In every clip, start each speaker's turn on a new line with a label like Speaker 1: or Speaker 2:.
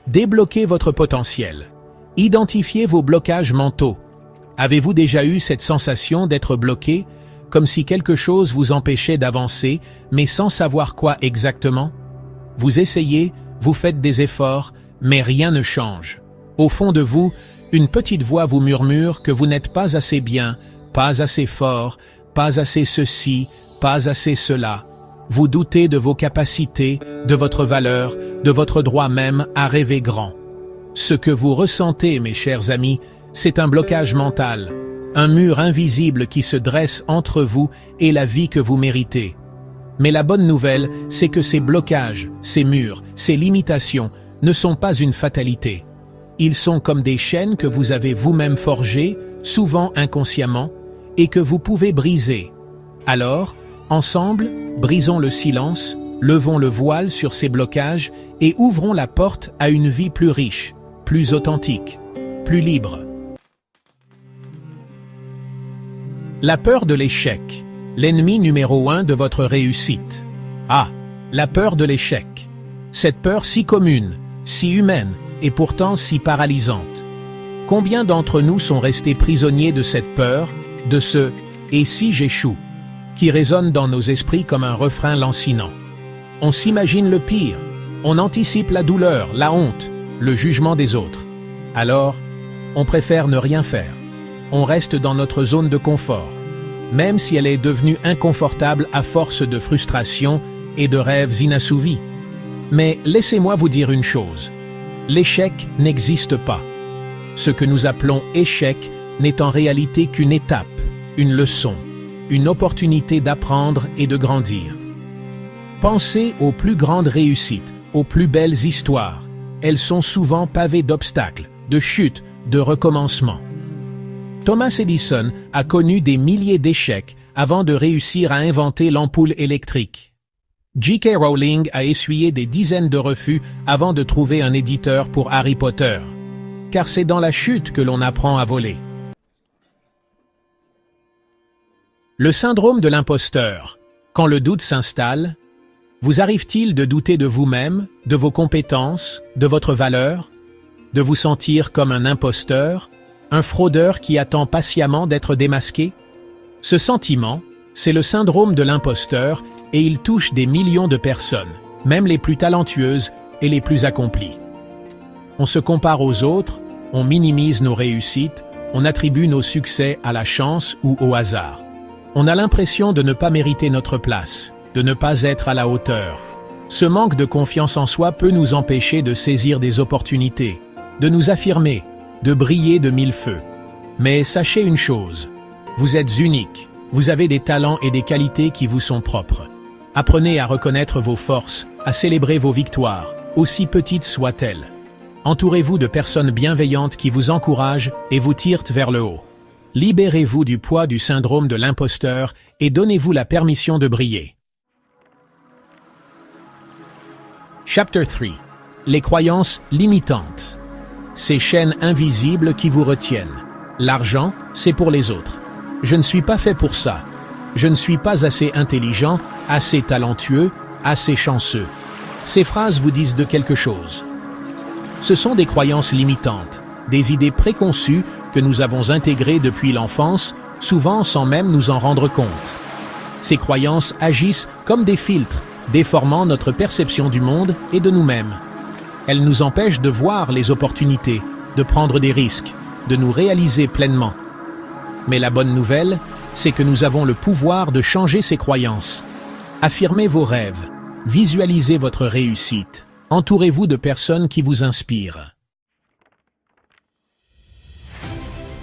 Speaker 1: Débloquez votre potentiel. Identifiez vos blocages mentaux. Avez-vous déjà eu cette sensation d'être bloqué, comme si quelque chose vous empêchait d'avancer, mais sans savoir quoi exactement? Vous essayez, vous faites des efforts, mais rien ne change. Au fond de vous, une petite voix vous murmure que vous n'êtes pas assez bien, pas assez fort, pas assez ceci, pas assez cela. Vous doutez de vos capacités, de votre valeur, de votre droit même à rêver grand. Ce que vous ressentez, mes chers amis, c'est un blocage mental, un mur invisible qui se dresse entre vous et la vie que vous méritez. Mais la bonne nouvelle, c'est que ces blocages, ces murs, ces limitations ne sont pas une fatalité. Ils sont comme des chaînes que vous avez vous-même forgées, souvent inconsciemment, et que vous pouvez briser. Alors, ensemble, brisons le silence, levons le voile sur ces blocages et ouvrons la porte à une vie plus riche, plus authentique, plus libre. La peur de l'échec, l'ennemi numéro 1 de votre réussite. Ah, la peur de l'échec. Cette peur si commune, si humaine et pourtant si paralysante. Combien d'entre nous sont restés prisonniers de cette peur, de ce « et si j'échoue » qui résonne dans nos esprits comme un refrain lancinant. On s'imagine le pire, on anticipe la douleur, la honte, le jugement des autres. Alors, on préfère ne rien faire. On reste dans notre zone de confort, même si elle est devenue inconfortable à force de frustration et de rêves inassouvis. Mais laissez-moi vous dire une chose, l'échec n'existe pas. Ce que nous appelons échec n'est en réalité qu'une étape, une leçon, une opportunité d'apprendre et de grandir. Pensez aux plus grandes réussites, aux plus belles histoires. Elles sont souvent pavées d'obstacles, de chutes, de recommencements. Thomas Edison a connu des milliers d'échecs avant de réussir à inventer l'ampoule électrique. J.K. Rowling a essuyé des dizaines de refus avant de trouver un éditeur pour Harry Potter. Car c'est dans la chute que l'on apprend à voler. Le syndrome de l'imposteur. Quand le doute s'installe, vous arrive-t-il de douter de vous-même, de vos compétences, de votre valeur, de vous sentir comme un imposteur, un fraudeur qui attend patiemment d'être démasqué? Ce sentiment, c'est le syndrome de l'imposteur et il touche des millions de personnes, même les plus talentueuses et les plus accomplies. On se compare aux autres, on minimise nos réussites, on attribue nos succès à la chance ou au hasard. On a l'impression de ne pas mériter notre place, de ne pas être à la hauteur. Ce manque de confiance en soi peut nous empêcher de saisir des opportunités, de nous affirmer, de briller de mille feux. Mais sachez une chose, vous êtes unique, vous avez des talents et des qualités qui vous sont propres. Apprenez à reconnaître vos forces, à célébrer vos victoires, aussi petites soient-elles. Entourez-vous de personnes bienveillantes qui vous encouragent et vous tirent vers le haut. Libérez-vous du poids du syndrome de l'imposteur et donnez-vous la permission de briller. Chapter 3. Les croyances limitantes. Ces chaînes invisibles qui vous retiennent. L'argent, c'est pour les autres. Je ne suis pas fait pour ça. Je ne suis pas assez intelligent, assez talentueux, assez chanceux. Ces phrases vous disent de quelque chose. Ce sont des croyances limitantes, des idées préconçues que nous avons intégrées depuis l'enfance, souvent sans même nous en rendre compte. Ces croyances agissent comme des filtres, déformant notre perception du monde et de nous-mêmes. Elles nous empêchent de voir les opportunités, de prendre des risques, de nous réaliser pleinement. Mais la bonne nouvelle, c'est que nous avons le pouvoir de changer ces croyances. Affirmez vos rêves, visualisez votre réussite, entourez-vous de personnes qui vous inspirent.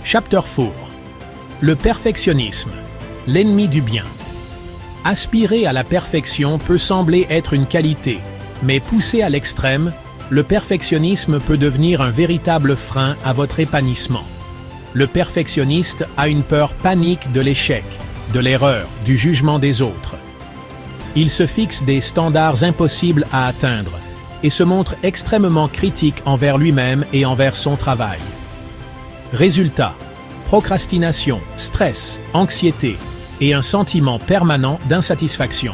Speaker 1: Chapter 4. Le perfectionnisme, l'ennemi du bien. Aspirer à la perfection peut sembler être une qualité, mais poussé à l'extrême, le perfectionnisme peut devenir un véritable frein à votre épanouissement. Le perfectionniste a une peur panique de l'échec, de l'erreur, du jugement des autres. Il se fixe des standards impossibles à atteindre et se montre extrêmement critique envers lui-même et envers son travail. Résultat, procrastination, stress, anxiété et un sentiment permanent d'insatisfaction.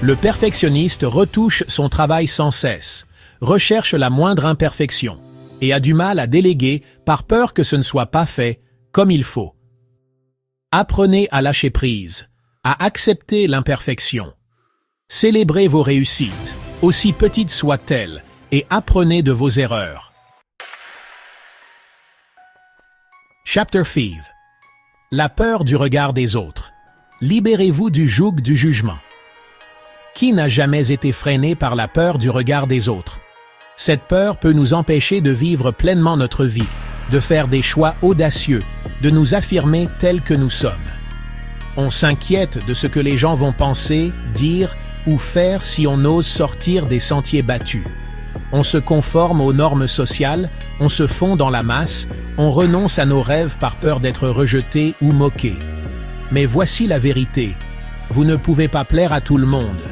Speaker 1: Le perfectionniste retouche son travail sans cesse, recherche la moindre imperfection et a du mal à déléguer par peur que ce ne soit pas fait comme il faut. Apprenez à lâcher prise, à accepter l'imperfection. Célébrez vos réussites, aussi petites soient-elles, et apprenez de vos erreurs. Chapter 5. La peur du regard des autres. Libérez-vous du joug du jugement. Qui n'a jamais été freiné par la peur du regard des autres? Cette peur peut nous empêcher de vivre pleinement notre vie, de faire des choix audacieux, de nous affirmer tels que nous sommes. On s'inquiète de ce que les gens vont penser, dire ou faire si on ose sortir des sentiers battus. On se conforme aux normes sociales, on se fond dans la masse, on renonce à nos rêves par peur d'être rejeté ou moqué. Mais voici la vérité. Vous ne pouvez pas plaire à tout le monde.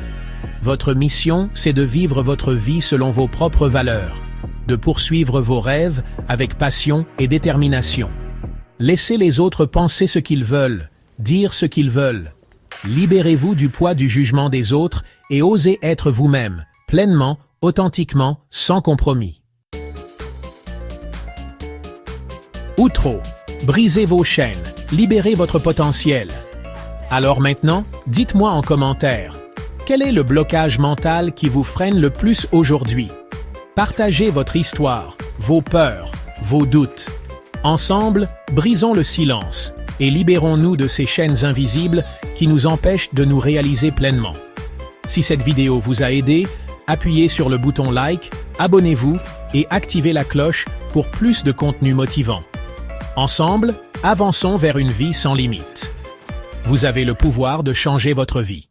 Speaker 1: Votre mission, c'est de vivre votre vie selon vos propres valeurs, de poursuivre vos rêves avec passion et détermination. Laissez les autres penser ce qu'ils veulent, dire ce qu'ils veulent. Libérez-vous du poids du jugement des autres et osez être vous-même, pleinement, authentiquement, sans compromis. Outro. Brisez vos chaînes, libérez votre potentiel. Alors maintenant, dites-moi en commentaire, quel est le blocage mental qui vous freine le plus aujourd'hui? Partagez votre histoire, vos peurs, vos doutes. Ensemble, brisons le silence et libérons-nous de ces chaînes invisibles qui nous empêchent de nous réaliser pleinement. Si cette vidéo vous a aidé, appuyez sur le bouton like, abonnez-vous et activez la cloche pour plus de contenu motivant. Ensemble, avançons vers une vie sans limite. Vous avez le pouvoir de changer votre vie.